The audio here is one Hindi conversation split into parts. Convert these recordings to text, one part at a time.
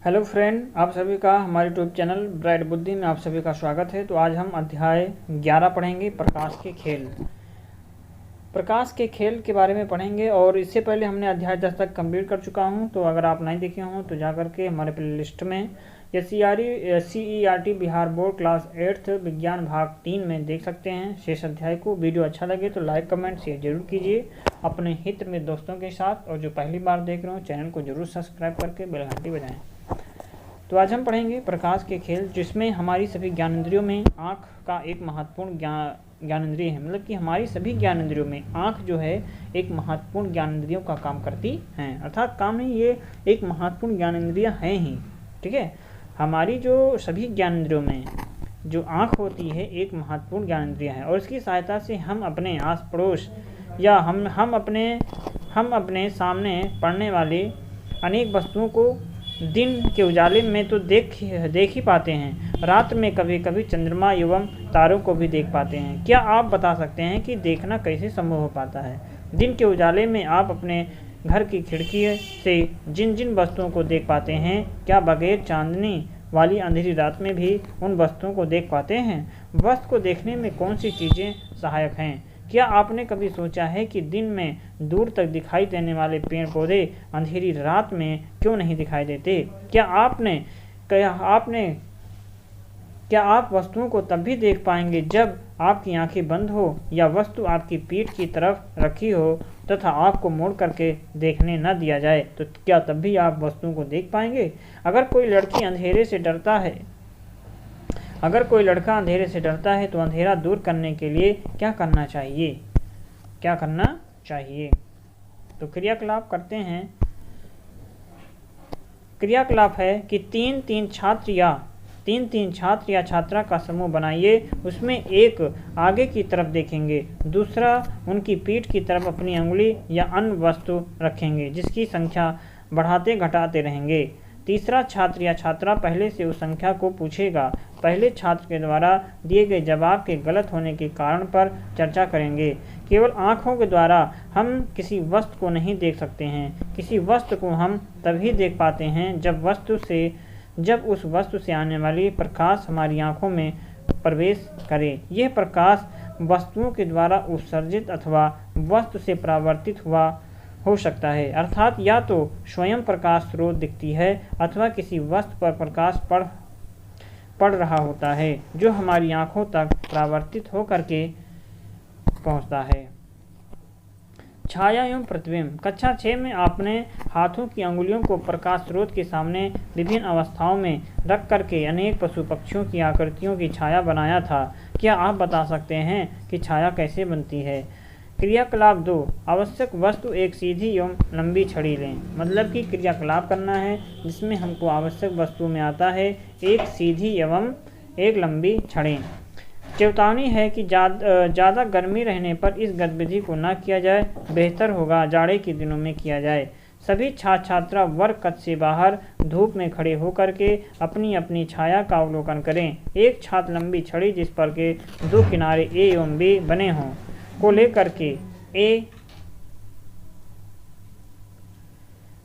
हेलो फ्रेंड, आप सभी का हमारे यूट्यूब चैनल ब्राइट बुद्धि में आप सभी का स्वागत है। तो आज हम अध्याय 11 पढ़ेंगे, प्रकाश के खेल। प्रकाश के खेल के बारे में पढ़ेंगे और इससे पहले हमने अध्याय 10 तक कंप्लीट कर चुका हूं। तो अगर आप नहीं देखे हों तो जा करके हमारे प्लेलिस्ट में CERT Bihar board class 8th विज्ञान भाग 3 में देख सकते हैं शेष अध्याय को। वीडियो अच्छा लगे तो लाइक कमेंट शेयर जरूर कीजिए अपने हित में दोस्तों के साथ, और जो पहली बार देख रहे हो चैनल को जरूर सब्सक्राइब करके बेल घंटी बजाएं। तो आज हम पढ़ेंगे प्रकाश के खेल, जिसमें हमारी सभी ज्ञानेंद्रियों में आँख का एक महत्वपूर्ण ज्ञानेंद्रिय है। मतलब कि हमारी सभी ज्ञानेंद्रियों में आँख जो है एक महत्वपूर्ण ज्ञानेंद्रियों का काम करती है। अर्थात काम नहीं, ये एक महत्वपूर्ण ज्ञानेंद्रिय है ही। ठीक है, हमारी जो सभी ज्ञानेंद्रियों में जो आँख होती है एक महत्वपूर्ण ज्ञानेंद्रिय है, और इसकी सहायता से हम अपने आस पड़ोस या हम अपने सामने पड़ने वाले अनेक वस्तुओं को दिन के उजाले में तो देख ही पाते हैं, रात में कभी कभी चंद्रमा एवं तारों को भी देख पाते हैं। क्या आप बता सकते हैं कि देखना कैसे संभव हो पाता है? दिन के उजाले में आप अपने घर की खिड़की से जिन जिन वस्तुओं को देख पाते हैं, क्या बगैर चांदनी वाली अंधेरी रात में भी उन वस्तुओं को देख पाते हैं? वस्तु को देखने में कौन सी चीज़ें सहायक हैं? क्या आपने कभी सोचा है कि दिन में दूर तक दिखाई देने वाले पेड़ पौधे अंधेरी रात में क्यों नहीं दिखाई देते? क्या आप वस्तुओं को तब भी देख पाएंगे जब आपकी आंखें बंद हो या वस्तु आपकी पीठ की तरफ रखी हो तथा आपको मोड़ करके देखने न दिया जाए? तो क्या तब भी आप वस्तुओं को देख पाएंगे? अगर कोई लड़का अंधेरे से डरता है तो अंधेरा दूर करने के लिए क्या करना चाहिए? तो क्रियाकलाप करते हैं। क्रियाकलाप है कि तीन तीन छात्र या छात्रा का समूह बनाइए। उसमें एक आगे की तरफ देखेंगे, दूसरा उनकी पीठ की तरफ अपनी अंगुली या अन्य वस्तु रखेंगे, जिसकी संख्या बढ़ाते घटाते रहेंगे। तीसरा छात्र या छात्रा पहले से उस संख्या को पूछेगा। पहले छात्र के द्वारा दिए गए जवाब के गलत होने के कारण पर चर्चा करेंगे। केवल आँखों के द्वारा हम किसी वस्तु को नहीं देख सकते हैं। किसी वस्तु को हम तभी देख पाते हैं जब उस वस्तु से आने वाली प्रकाश हमारी आँखों में प्रवेश करे। यह प्रकाश वस्तुओं के द्वारा उत्सर्जित अथवा वस्तु से परावर्तित हुआ हो सकता है, अर्थात या तो स्वयं प्रकाश स्रोत दिखती है अथवा किसी वस्तु पर प्रकाश पड़ रहा होता है जो हमारी आंखों तक परावर्तित होकर के पहुंचता है। छाया एवं प्रतिबिंब। कक्षा 6 में आपने हाथों की अंगुलियों को प्रकाश स्रोत के सामने विभिन्न अवस्थाओं में रख करके अनेक पशु पक्षियों की आकृतियों की छाया बनाया था। क्या आप बता सकते हैं कि छाया कैसे बनती है? क्रियाकलाप 2, आवश्यक वस्तु एक सीधी एवं लंबी छड़ी लें। मतलब कि क्रियाकलाप करना है जिसमें हमको आवश्यक वस्तु में आता है एक सीधी एवं एक लंबी छड़ी। चेतावनी है कि ज़्यादा गर्मी रहने पर इस गतिविधि को न किया जाए, बेहतर होगा जाड़े के दिनों में किया जाए। सभी छात्र छात्रा वर्ग कक्ष से बाहर धूप में खड़े होकर के अपनी अपनी छाया का अवलोकन करें। एक छात्र लंबी छड़ी जिस पर के दो किनारे ए एवं बी बने हों को लेकर के ए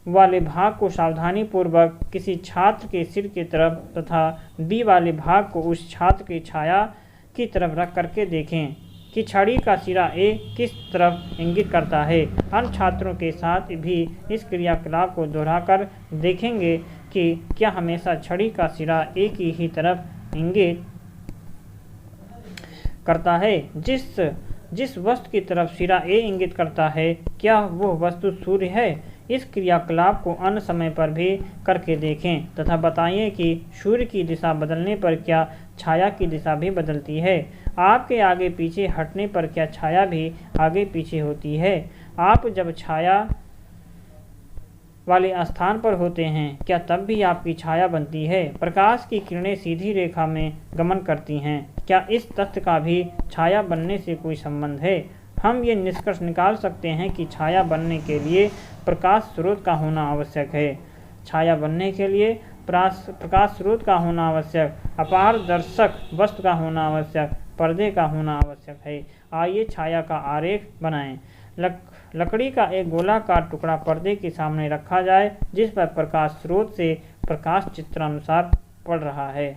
वाले भाग को सावधानी पूर्वक किसी छात्र के सिर की तरफ तथा बी वाले भाग को उस छात्र की छाया की तरफ रख करके देखें कि छड़ी का सिरा ए किस तरफ इंगित करता है। अन्य छात्रों के साथ भी इस क्रियाकलाप को दोहराकर देखेंगे कि क्या हमेशा छड़ी का सिरा ए की ही तरफ इंगित करता है। जिस वस्तु की तरफ सिरा ए इंगित करता है, क्या वो वस्तु सूर्य है? इस क्रियाकलाप को अन्य समय पर भी करके देखें तथा बताइए कि सूर्य की दिशा बदलने पर क्या छाया की दिशा भी बदलती है? आपके आगे पीछे हटने पर क्या छाया भी आगे पीछे होती है? आप जब छाया वाले स्थान पर होते हैं, क्या तब भी आपकी छाया बनती है? प्रकाश की किरणें सीधी रेखा में गमन करती हैं। क्या इस तथ्य का भी छाया बनने से कोई संबंध है? हम ये निष्कर्ष निकाल सकते हैं कि छाया बनने के लिए प्रकाश स्रोत का होना आवश्यक है। छाया बनने के लिए प्रकाश स्रोत का होना आवश्यक, अपारदर्शक वस्तु का होना आवश्यक, पर्दे का होना आवश्यक है। आइए छाया का आरेख बनाएं। लकड़ी का एक गोलाकार टुकड़ा पर्दे के सामने रखा जाए जिस पर प्रकाश स्रोत से प्रकाश चित्रानुसार पड़ रहा है।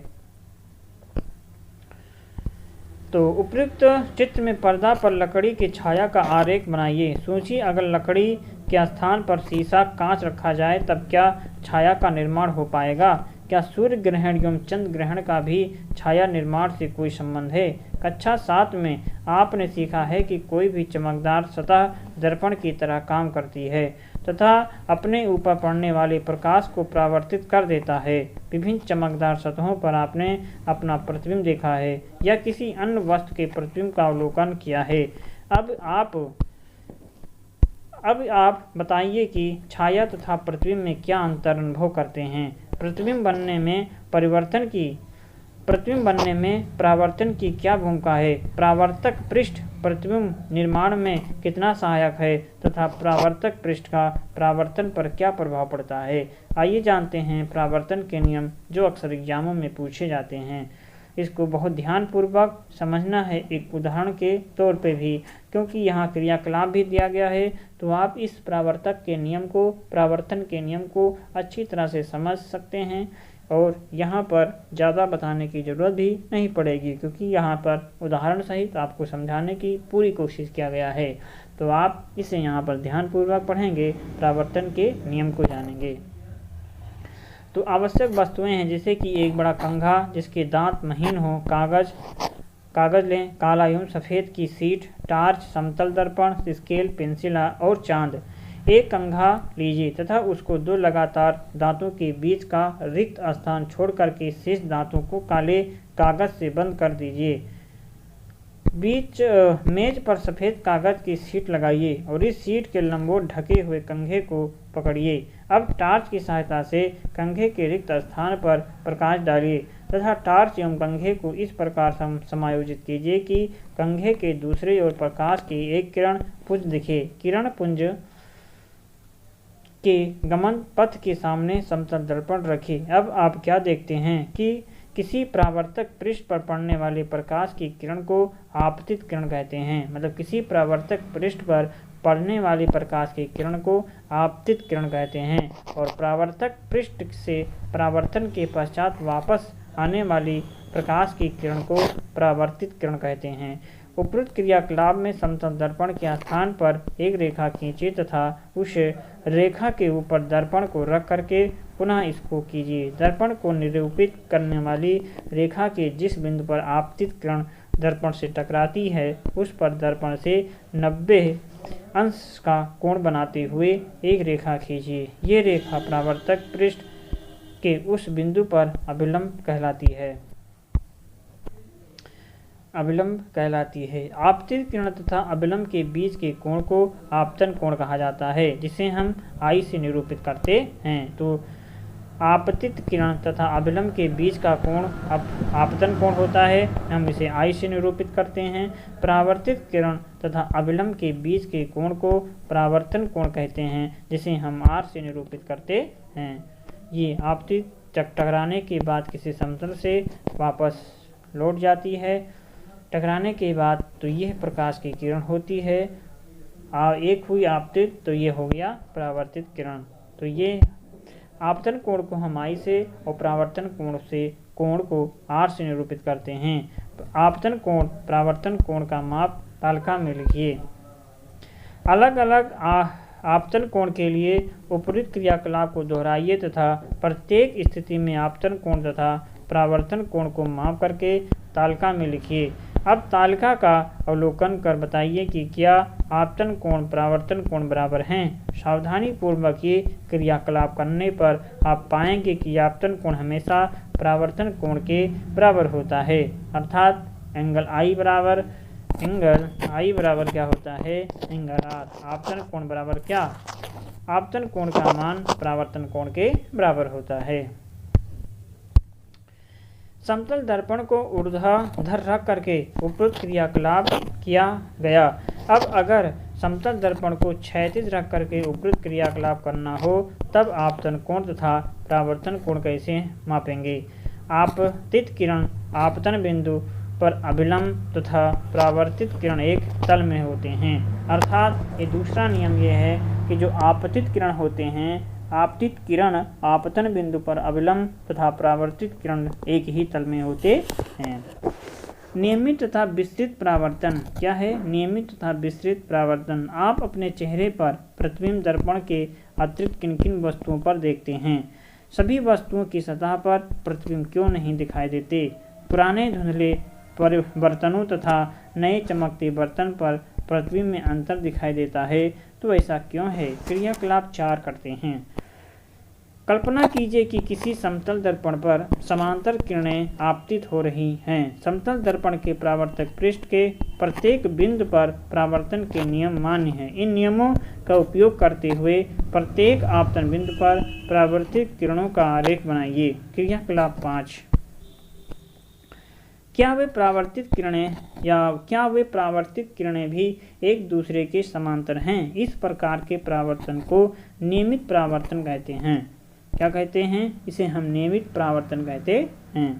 तो उपयुक्त चित्र में पर्दा पर लकड़ी की छाया का आरेख बनाइए। सोचिए, अगर लकड़ी के स्थान पर शीशा कांच रखा जाए तब क्या छाया का निर्माण हो पाएगा? क्या सूर्य ग्रहण एवं चंद्र ग्रहण का भी छाया निर्माण से कोई संबंध है? कक्षा 7 में आपने सीखा है कि कोई भी चमकदार सतह दर्पण की तरह काम करती है तथा अपने ऊपर पड़ने वाले प्रकाश को परावर्तित कर देता है। विभिन्न चमकदार सतहों पर आपने अपना प्रतिबिंब देखा है या किसी अन्य वस्तु के प्रतिबिंब का अवलोकन किया है। अब आप बताइए कि छाया तथा प्रतिबिंब में क्या अंतर अनुभव करते हैं? प्रतिबिंब बनने में परावर्तन की क्या भूमिका है? परावर्तक पृष्ठ प्रतिबिंब निर्माण में कितना सहायक है तथा परावर्तक पृष्ठ का परावर्तन पर क्या प्रभाव पड़ता है? आइए जानते हैं परावर्तन के नियम जो अक्सर एग्जामों में पूछे जाते हैं। इसको बहुत ध्यानपूर्वक समझना है, एक उदाहरण के तौर पे भी, क्योंकि यहाँ क्रियाकलाप भी दिया गया है, तो आप इस परावर्तन के नियम को अच्छी तरह से समझ सकते हैं और यहाँ पर ज़्यादा बताने की ज़रूरत भी नहीं पड़ेगी, क्योंकि यहाँ पर उदाहरण सहित आपको समझाने की पूरी कोशिश किया गया है। तो आप इसे यहाँ पर ध्यानपूर्वक पढ़ेंगे, परावर्तन के नियम को जानेंगे। तो आवश्यक वस्तुएं हैं जैसे कि एक बड़ा कंघा जिसके दांत महीन हो, कागज लें, काला एवं सफ़ेद की सीट, टार्च, समतल दर्पण, स्केल, पेंसिल और चांद। एक कंघा लीजिए तथा उसको 2 लगातार दांतों के बीच का रिक्त स्थान छोड़ करके शेष दांतों को काले कागज से बंद कर दीजिए। मेज पर सफ़ेद कागज की शीट लगाइए और इस शीट के लंबवत ढके हुए कंघे को पकड़िए। अब टार्च की सहायता से कंघे के रिक्त स्थान पर प्रकाश डालिए तथा टार्च एवं कंघे को इस प्रकार समायोजित कीजिए कि कंघे के दूसरे ओर प्रकाश की एक किरण पुंज दिखे। किरण पुंज के गमन पथ के सामने समतल दर्पण रखिए। अब आप क्या देखते हैं कि किसी परावर्तक पृष्ठ पर पड़ने वाले प्रकाश की किरण को आपतित किरण कहते हैं। मतलब किसी परावर्तक पृष्ठ पर पड़ने वाली प्रकाश की किरण को आपतित किरण कहते हैं और परावर्तक पृष्ठ से परावर्तन के पश्चात वापस आने वाली प्रकाश की किरण को परावर्तित किरण कहते हैं। उपयुक्त क्रियाकलाप में समतल दर्पण के स्थान पर एक रेखा खींचिए तथा उस रेखा के ऊपर दर्पण को रख करके पुनः इसको कीजिए। दर्पण को निरूपित करने वाली रेखा के जिस बिंदु पर आपतित किरण दर्पण से टकराती है उस पर दर्पण से 90 अंश का कोण बनाते हुए एक रेखा खींचिए। ये रेखा परावर्तक पृष्ठ के उस बिंदु पर अभिलंब कहलाती है। आपतित किरण तथा अभिलंब के बीच के कोण को आपतन कोण कहा जाता है, जिसे हम आई से निरूपित करते हैं। तो आपतित किरण तथा अभिलंब के बीच का कोण आपतन कोण होता है, हम इसे आई से निरूपित करते हैं। परावर्तित किरण तथा अभिलंब के बीच के कोण को परावर्तन कोण कहते हैं, जिसे हम आर से निरूपित करते हैं। ये आपतित टकराने के बाद किसी समतल से वापस लौट जाती है। टकराने के बाद तो यह प्रकाश की किरण होती है। एक हुई आपतित तो ये हो गया परावर्तित किरण। तो ये आपतन कोण को हम आई से और परावर्तन कोण को आर से निरूपित करते हैं। आपतन कोण परावर्तन कोण का माप तालिका में लिखिए। अलग अलग आपतन कोण के लिए उपयुक्त क्रियाकलाप को दोहराइए तथा प्रत्येक स्थिति में आपतन कोण तथा परावर्तन कोण को माप करके तालिका में लिखिए। अब तालिका का अवलोकन कर बताइए कि क्या आपतन कोण परावर्तन कोण बराबर हैं। सावधानी पूर्वक ये क्रियाकलाप करने पर आप पाएंगे कि आपतन कोण हमेशा परावर्तन कोण के बराबर होता है, अर्थात एंगल आई बराबर क्या होता है, एंगल आर। आपतन कोण बराबर क्या, आपतन कोण का मान परावर्तन कोण के बराबर होता है। समतल दर्पण को ऊर्ध्वाधर रख करके उपयुक्त क्रियाकलाप किया गया। अब अगर समतल दर्पण को क्षैतिज रख करके उपयुक्त क्रियाकलाप करना हो तब आपतन कोण तथा परावर्तन कोण कैसे मापेंगे। आपतित किरण आपतन बिंदु पर अभिलंब तथा परावर्तित किरण एक तल में होते हैं। अर्थात ये दूसरा नियम ये है कि जो आपतित किरण होते हैं आपतित किरण आपतन बिंदु पर अविलंब तथा परावर्तित किरण एक ही तल में होते हैं। नियमित तथा विस्तृत परावर्तन क्या है? नियमित तथा विस्तृत परावर्तन। आप अपने चेहरे पर प्रतिबिंब दर्पण के अतिरिक्त किन किन वस्तुओं पर देखते हैं? सभी वस्तुओं की सतह पर प्रतिबिंब क्यों नहीं दिखाई देते? पुराने धुंधले बर्तनों तथा नए चमकते बर्तन पर प्रतिबिंब में अंतर दिखाई देता है, तो ऐसा क्यों है? क्रियाकलाप 4 करते हैं। कल्पना कीजिए कि किसी समतल दर्पण पर समांतर किरणें आपतित हो रही हैं। समतल दर्पण के परावर्तक पृष्ठ के प्रत्येक बिंदु पर परावर्तन के नियम मान्य हैं। इन नियमों का उपयोग करते हुए प्रत्येक आपतन बिंदु पर परावर्तित किरणों का आरेख बनाइए। क्रियाकलाप 5। क्या वे परावर्तित किरणें भी एक दूसरे के समांतर हैं? इस प्रकार के परावर्तन को नियमित परावर्तन कहते हैं। क्या कहते हैं? इसे हम नियमित परावर्तन कहते हैं।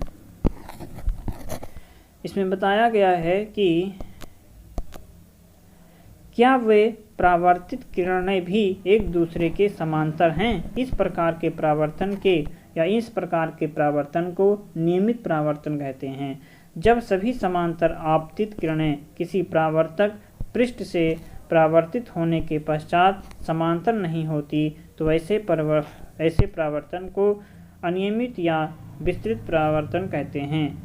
इसमें बताया गया है कि क्या वे परावर्तित किरणें भी एक दूसरे के समांतर हैं? इस प्रकार के परावर्तन को नियमित परावर्तन कहते हैं। जब सभी समांतर आपतित किरणें किसी परावर्तक पृष्ठ से परावर्तित होने के पश्चात समांतर नहीं होती, तो ऐसे परावर्तन को अनियमित या विस्तृत परावर्तन कहते हैं।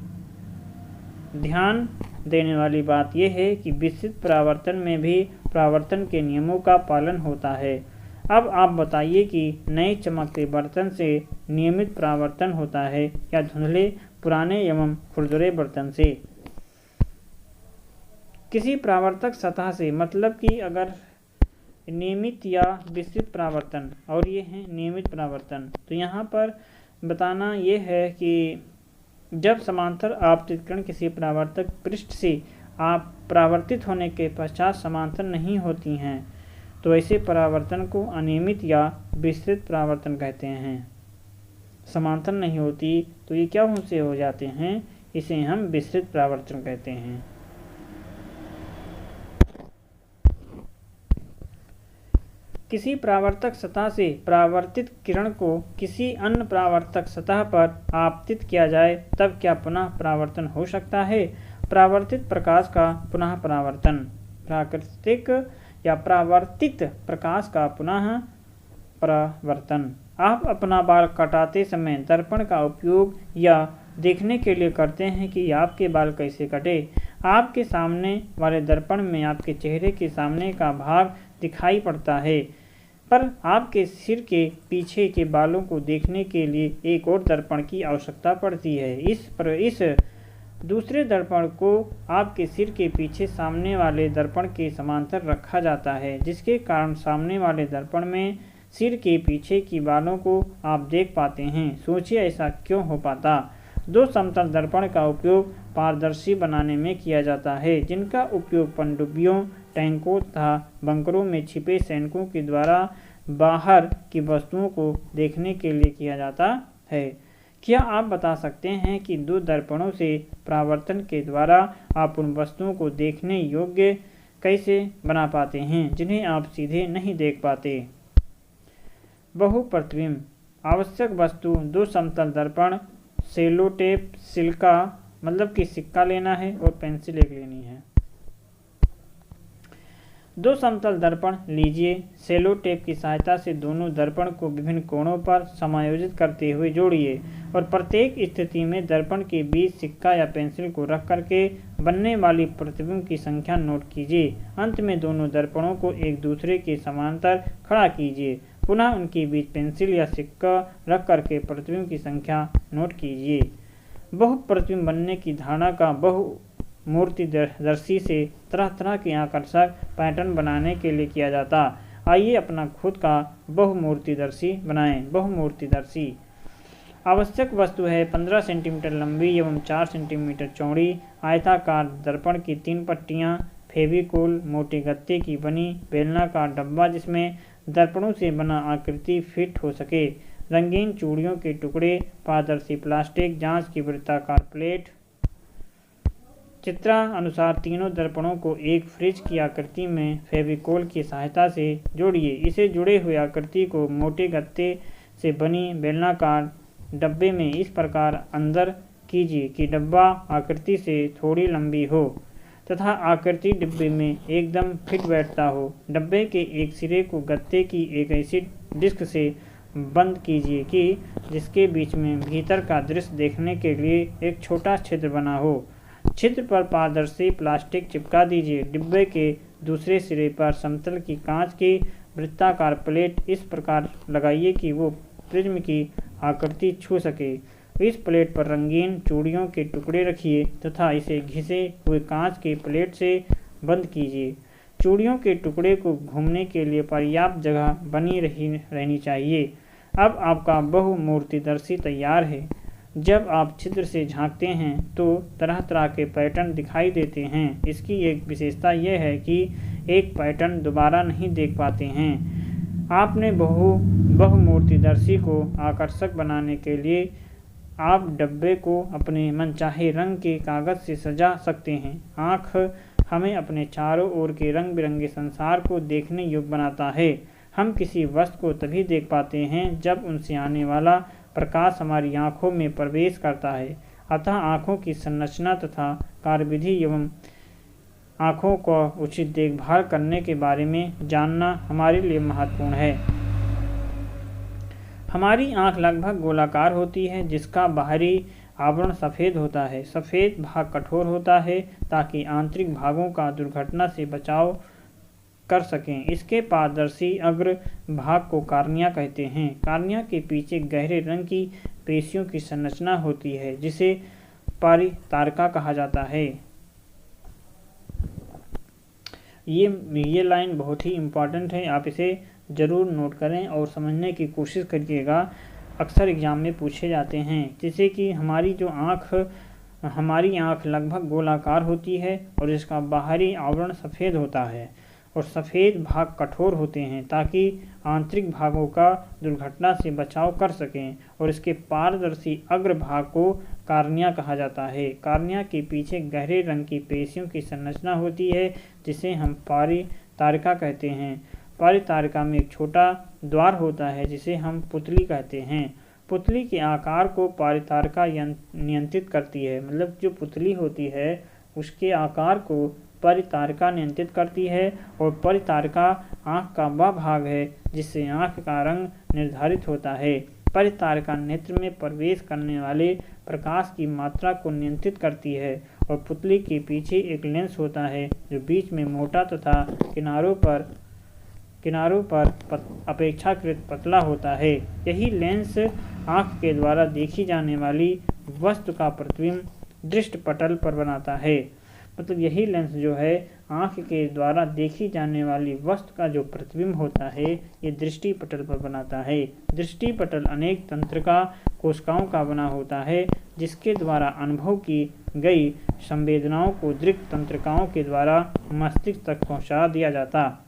ध्यान देने वाली बात यह है कि विस्तृत परावर्तन में भी परावर्तन के नियमों का पालन होता है। अब आप बताइए कि नए चमकते बर्तन से नियमित परावर्तन होता है या धुंधले पुराने एवं खुरदुरे बर्तन से? किसी परावर्तक सतह से, मतलब कि अगर नियमित या विस्तृत परावर्तन और ये है नियमित परावर्तन, तो यहाँ पर बताना ये है कि जब समांतर आपतित किरण किसी परावर्तक पृष्ठ से आप परावर्तित होने के पश्चात समांतर नहीं होती हैं, तो ऐसे परावर्तन को अनियमित या विस्तृत परावर्तन कहते हैं। समांतर नहीं होती तो ये क्या से हो जाते हैं? इसे हम विस्तृत परावर्तन कहते हैं। किसी परावर्तक सतह से परावर्तित किरण को किसी अन्य परावर्तक सतह पर आपतित किया जाए, तब क्या पुनः परावर्तन हो सकता है? परावर्तित प्रकाश का पुनः परावर्तन। प्राकृतिक या परावर्तित प्रकाश का पुनः परावर्तन। आप अपना बाल कटाते समय दर्पण का उपयोग या देखने के लिए करते हैं कि आपके बाल कैसे कटे। आपके सामने वाले दर्पण में आपके चेहरे के सामने का भाग दिखाई पड़ता है, पर आपके सिर के पीछे के बालों को देखने के लिए एक और दर्पण की आवश्यकता पड़ती है। इस दूसरे दर्पण को आपके सिर के पीछे सामने वाले दर्पण के समांतर रखा जाता है, जिसके कारण सामने वाले दर्पण में सिर के पीछे की बालों को आप देख पाते हैं। सोचिए ऐसा क्यों हो पाता? दो समतल दर्पण का उपयोग पारदर्शी बनाने में किया जाता है, जिनका उपयोग पनडुब्बियों, टैंकों तथा बंकरों में छिपे सैनिकों के द्वारा बाहर की वस्तुओं को देखने के लिए किया जाता है। क्या आप बता सकते हैं कि दो दर्पणों से परावर्तन के द्वारा आप उन वस्तुओं को देखने योग्य कैसे बना पाते हैं जिन्हें आप सीधे नहीं देख पाते? बहुप्रतिबिंब। आवश्यक वस्तु: दो समतल दर्पण, सेलोटेप, सिल्का मतलब कि सिक्का लेना है और पेंसिल एक लेनी है। दो समतल दर्पण लीजिए। सेलो टेप की सहायता से दोनों दर्पण को विभिन्न कोणों पर समायोजित करते हुए जोड़िए और प्रत्येक स्थिति में दर्पण के बीच सिक्का या पेंसिल को रख करके बनने वाली प्रतिबिंब की संख्या नोट कीजिए। अंत में दोनों दर्पणों को एक दूसरे के समांतर खड़ा कीजिए। पुनः उनके बीच पेंसिल या सिक्का रख करके प्रतिबिंब की संख्या नोट कीजिए। बहुप्रतिबिंब बनने की धारणा का बहुमूर्तिदर्शी से तरह तरह के आकर्षक पैटर्न बनाने के लिए किया जाता। आइए अपना खुद का बहुमूर्तिदर्शी बनाएं। बहुमूर्तिदर्शी आवश्यक वस्तु है 15 सेंटीमीटर लंबी एवं 4 सेंटीमीटर चौड़ी आयताकार दर्पण की 3 पट्टियां, फेविकोल, मोटे गत्ते की बनी बेलनाकार डब्बा जिसमें दर्पणों से बना आकृति फिट हो सके, रंगीन चूड़ियों के टुकड़े, पारदर्शी प्लास्टिक, जांच की वृत्ताकार प्लेट, चित्रानुसार तीनों दर्पणों को एक फ्रिज की आकृति में फेविकोल की सहायता से जोड़िए। इसे जुड़े हुए आकृति को मोटे गत्ते से बनी बेलनाकार डब्बे में इस प्रकार अंदर कीजिए कि डब्बा आकृति से थोड़ी लंबी हो तथा आकृति डिब्बे में एकदम फिट बैठता हो। डब्बे के एक सिरे को गत्ते की एक ऐसी डिस्क से बंद कीजिए कि जिसके बीच में भीतर का दृश्य देखने के लिए एक छोटा छिद्र बना हो। छिद्र पर पारदर्शी प्लास्टिक चिपका दीजिए। डिब्बे के दूसरे सिरे पर समतल की कांच की वृत्ताकार प्लेट इस प्रकार लगाइए कि वो प्रिज्म की आकृति छू सके। इस प्लेट पर रंगीन चूड़ियों के टुकड़े रखिए तथा इसे घिसे हुए कांच के प्लेट से बंद कीजिए। चूड़ियों के टुकड़े को घूमने के लिए पर्याप्त जगह बनी रहनी चाहिए। अब आपका बहुमूर्तिदर्शी तैयार है। जब आप छिद्र से झांकते हैं तो तरह तरह के पैटर्न दिखाई देते हैं। इसकी एक विशेषता यह है कि एक पैटर्न दोबारा नहीं देख पाते हैं। आपने बहुमूर्तिदर्शी को आकर्षक बनाने के लिए आप डब्बे को अपने मनचाहे रंग के कागज से सजा सकते हैं। आँख हमें अपने चारों ओर के रंग बिरंगे संसार को देखने योग्य बनाता है। हम किसी वस्तु को तभी देख पाते हैं जब उनसे आने वाला प्रकाश हमारी आँखों में प्रवेश करता है। अतः आँखों की संरचना तथा कार्यविधि एवं आँखों को उचित देखभाल करने के बारे में जानना हमारे लिए महत्वपूर्ण है। हमारी आँख लगभग गोलाकार होती है जिसका बाहरी आवरण सफ़ेद होता है। सफ़ेद भाग कठोर होता है ताकि आंतरिक भागों का दुर्घटना से बचाव कर सकें। इसके पारदर्शी अग्र भाग को कार्निया कहते हैं। कार्निया के पीछे गहरे रंग की पेशियों की संरचना होती है जिसे परितारका कहा जाता है। ये लाइन बहुत ही इम्पॉर्टेंट है, आप इसे ज़रूर नोट करें और समझने की कोशिश करिएगा। अक्सर एग्जाम में पूछे जाते हैं। जैसे कि हमारी आँख लगभग गोलाकार होती है और इसका बाहरी आवरण सफ़ेद होता है और सफ़ेद भाग कठोर होते हैं ताकि आंतरिक भागों का दुर्घटना से बचाव कर सकें और इसके पारदर्शी अग्र भाग को कार्निया कहा जाता है। कार्निया के पीछे गहरे रंग की पेशियों की संरचना होती है जिसे हम परितारिका कहते हैं। परितारिका में एक छोटा द्वार होता है जिसे हम पुतली कहते हैं। पुतली के आकार को परितारिका नियंत्रित करती है। मतलब जो पुतली होती है उसके आकार को परितारिका नियंत्रित करती है और परितारिका आँख का वह भाग है जिससे आँख का रंग निर्धारित होता है। परितारिका नेत्र में प्रवेश करने वाले प्रकाश की मात्रा को नियंत्रित करती है और पुतली के पीछे एक लेंस होता है जो बीच में मोटा तथा किनारों पर अपेक्षाकृत पतला होता है। यही लेंस आँख के द्वारा देखी जाने वाली वस्तु का प्रतिबिंब दृष्टिपटल पर बनाता है। मतलब यही लेंस जो है आँख के द्वारा देखी जाने वाली वस्तु का जो प्रतिबिंब होता है ये दृष्टिपटल पर बनाता है। दृष्टिपटल अनेक तंत्रिका कोशिकाओं का बना होता है जिसके द्वारा अनुभव की गई संवेदनाओं को दृक् तंत्रिकाओं के द्वारा मस्तिष्क तक पहुंचा दिया जाता।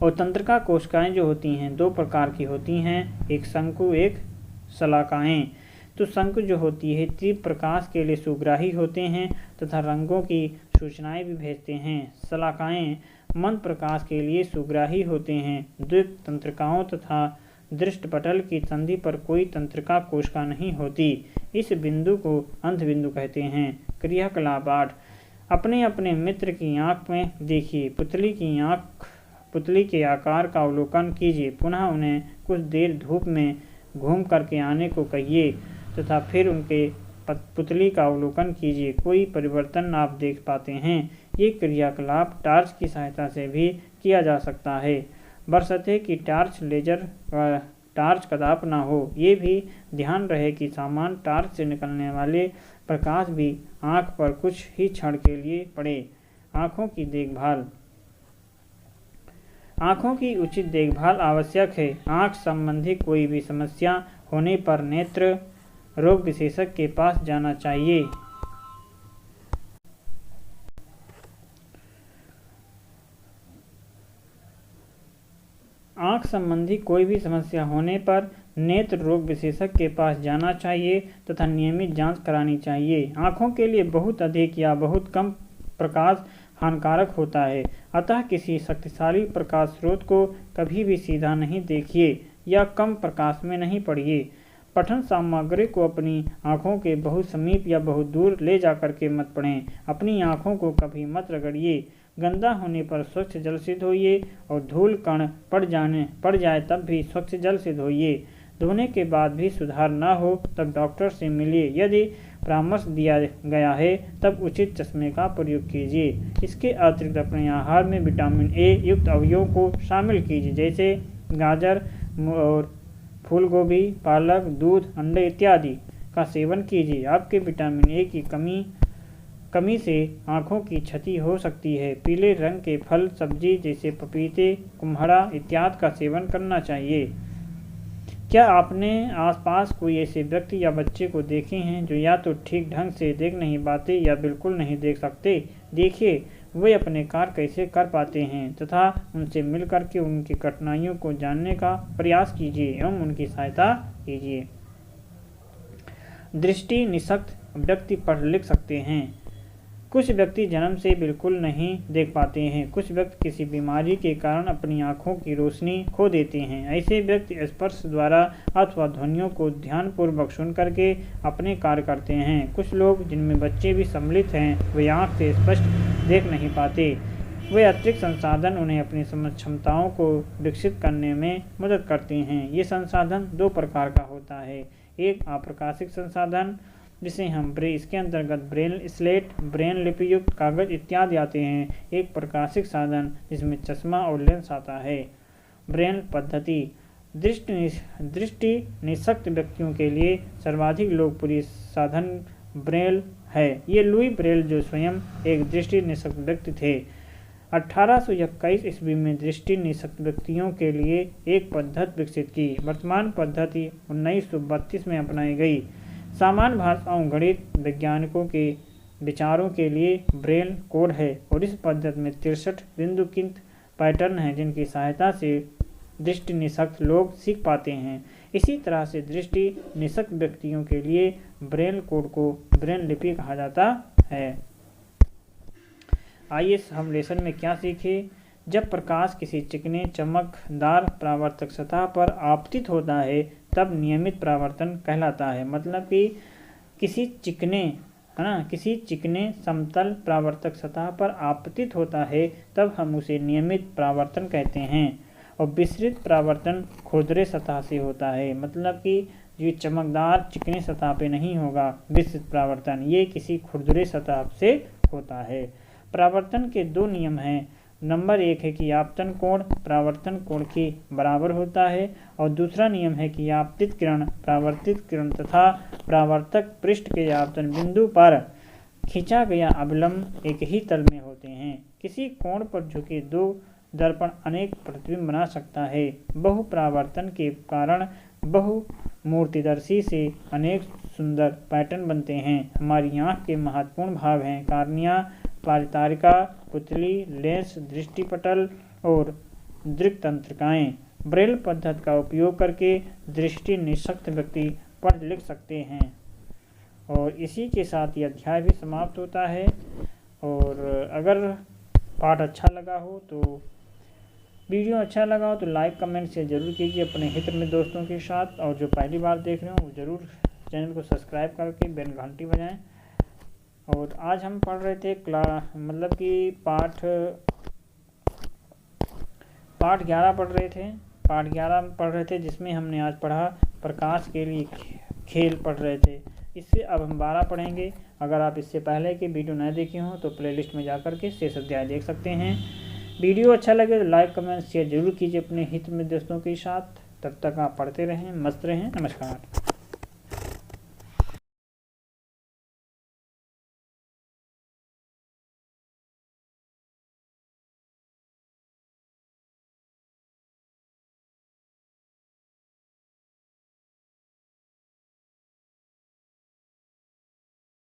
और तंत्रिका कोशिकाएं जो होती हैं दो प्रकार की होती हैं, एक शंकु एक शलाकाएं। तो शंकु जो होती है तीव्र प्रकाश के लिए सुग्राही होते हैं तथा रंगों की सूचनाएं भी भेजते हैं। शलाकाएं मंद प्रकाश के लिए सुग्राही होते हैं। दृक् तंत्रिकाओं तथा दृष्टिपटल की संधि पर कोई तंत्रिका कोशिका नहीं होती। इस बिंदु को अंधबिंदु कहते हैं। क्रियाकलाप 8। अपने अपने मित्र की आँख में देखिए। पुतली के आकार का अवलोकन कीजिए। पुनः उन्हें कुछ देर धूप में घूम करके आने को कहिए तथा फिर उनके पुतली का अवलोकन कीजिए। कोई परिवर्तन आप देख पाते हैं। ये क्रियाकलाप टार्च की सहायता से भी किया जा सकता है, बशर्ते कि टार्च कदाप ना हो। ये भी ध्यान रहे कि सामान्य टार्च से निकलने वाले प्रकाश भी आँख पर कुछ ही क्षण के लिए पड़े। आँखों की देखभाल। आँखों की उचित देखभाल आवश्यक है। आँख संबंधी कोई भी समस्या होने पर नेत्र रोग विशेषज्ञ के पास जाना चाहिए। आँख संबंधी कोई भी समस्या होने पर नेत्र रोग विशेषज्ञ के पास जाना चाहिए तथा नियमित जांच करानी चाहिए। आँखों के लिए बहुत अधिक या बहुत कम प्रकाश हानिकारक होता है, अतः किसी शक्तिशाली प्रकाश स्रोत को कभी भी सीधा नहीं देखिए या कम प्रकाश में नहीं पढ़िए। पठन सामग्री को अपनी आँखों के बहुत समीप या बहुत दूर ले जाकर के मत पढ़ें। अपनी आँखों को कभी मत रगड़िए। गंदा होने पर स्वच्छ जल से धोइए और धूल कण पड़ जाए तब भी स्वच्छ जल से धोइए। धोने के बाद भी सुधार न हो तब डॉक्टर से मिलिए। यदि परामर्श दिया गया है तब उचित चश्मे का प्रयोग कीजिए। इसके अतिरिक्त अपने आहार में विटामिन ए युक्त अवयवों को शामिल कीजिए, जैसे गाजर और फूल गोभी, पालक, दूध, अंडे इत्यादि का सेवन कीजिए। आपके विटामिन ए की कमी से आँखों की क्षति हो सकती है। पीले रंग के फल, सब्जी जैसे पपीते, कुम्हड़ा इत्यादि का सेवन करना चाहिए। क्या आपने आसपास कोई ऐसे व्यक्ति या बच्चे को देखे हैं जो या तो ठीक ढंग से देख नहीं पाते या बिल्कुल नहीं देख सकते? देखिए वे अपने कार्य कैसे कर पाते हैं तथा उनसे मिलकर के उनकी कठिनाइयों को जानने का प्रयास कीजिए एवं उनकी सहायता कीजिए। दृष्टि निषक्त व्यक्ति पढ़ लिख सकते हैं। कुछ व्यक्ति जन्म से बिल्कुल नहीं देख पाते हैं। कुछ व्यक्ति किसी बीमारी के कारण अपनी आँखों की रोशनी खो देते हैं। ऐसे व्यक्ति स्पर्श द्वारा अथवा ध्वनियों को ध्यानपूर्वक सुन करके अपने कार्य करते हैं। कुछ लोग जिनमें बच्चे भी सम्मिलित हैं वे आँख से स्पष्ट देख नहीं पाते। वे अतिरिक्त संसाधन उन्हें अपनी समझ क्षमताओं को विकसित करने में मदद करते हैं। ये संसाधन दो प्रकार का होता है। एक अप्रकाशिक संसाधन जिसे हम इसके अंतर्गत ब्रेल स्लेट, ब्रेन लिपि युक्त कागज इत्यादि आते हैं। एक प्रकाशिक साधन जिसमें चश्मा और लेंस आता है। ब्रेल पद्धति दृष्टि निषक्त व्यक्तियों के लिए सर्वाधिक लोकप्रिय साधन ब्रेल है। ये लुई ब्रेल जो स्वयं एक दृष्टि निषक्त व्यक्ति थे, 1821 ईस्वी में दृष्टि निषक्त व्यक्तियों के लिए एक पद्धति विकसित की। वर्तमान पद्धति 1932 में अपनाई गई। सामान्य भाषाओं गणित वैज्ञानिकों के विचारों के लिए ब्रेल कोड है और इस पद्धति में 63 बिंदुकित पैटर्न हैं जिनकी सहायता से दृष्टि निषक्त लोग सीख पाते हैं। इसी तरह से दृष्टि निषक्त व्यक्तियों के लिए ब्रेल कोड को ब्रेल लिपि कहा जाता है। आइए हम लेसन में क्या सीखे। जब प्रकाश किसी चिकने चमकदार परावर्तक सतह पर आपतित होता है तब नियमित परावर्तन कहलाता है। मतलब कि किसी चिकने समतल परावर्तक सतह पर आपतित होता है तब हम उसे नियमित परावर्तन कहते हैं। और विस्तृत परावर्तन खुरदरे सतह से होता है। मतलब कि ये चमकदार चिकने सतह पे नहीं होगा। विस्तृत परावर्तन ये किसी खुरदरे सतह से होता है। परावर्तन के दो नियम हैं। नंबर 1 है कि आपतन कोण परावर्तन कोण के बराबर होता है और दूसरा नियम है कि आपतित किरण परावर्तित किरण तथा परावर्तक पृष्ठ के आपतन बिंदु पर खींचा गया अवलंब एक ही तल में होते हैं। किसी कोण पर झुके दो दर्पण अनेक प्रतिबिंब बना सकता है। बहुपरावर्तन के कारण बहुमूर्तिदर्शी से अनेक सुंदर पैटर्न बनते हैं। हमारी आँख के महत्वपूर्ण भाग हैं कार्निया, पारितारिका, पुतली, लेंस, दृष्टिपटल और दृक्तंत्रिकाएं। ब्रेल पद्धति का उपयोग करके दृष्टि निषक्त व्यक्ति पढ़ लिख सकते हैं। और इसी के साथ ये अध्याय भी समाप्त होता है। और अगर पाठ अच्छा लगा हो तो वीडियो अच्छा लगा हो तो लाइक कमेंट शेयर जरूर कीजिए अपने हित में दोस्तों के साथ। और जो पहली बार देख रहे हो वो ज़रूर चैनल को सब्सक्राइब करके बेल घंटी बजाएं। और आज हम पढ़ रहे थे मतलब कि पाठ 11 पढ़ रहे थे। पाठ 11 पढ़ रहे थे जिसमें हमने आज पढ़ा प्रकाश के लिए खेल पढ़ रहे थे। इससे अब हम 12 पढ़ेंगे। अगर आप इससे पहले के वीडियो न देखे हों तो प्लेलिस्ट में जाकर के शेष अध्याय देख सकते हैं। वीडियो अच्छा लगे तो लाइक कमेंट शेयर जरूर कीजिए अपने हित में दोस्तों के साथ। तब तक आप पढ़ते रहें, मस्त रहें। नमस्कार।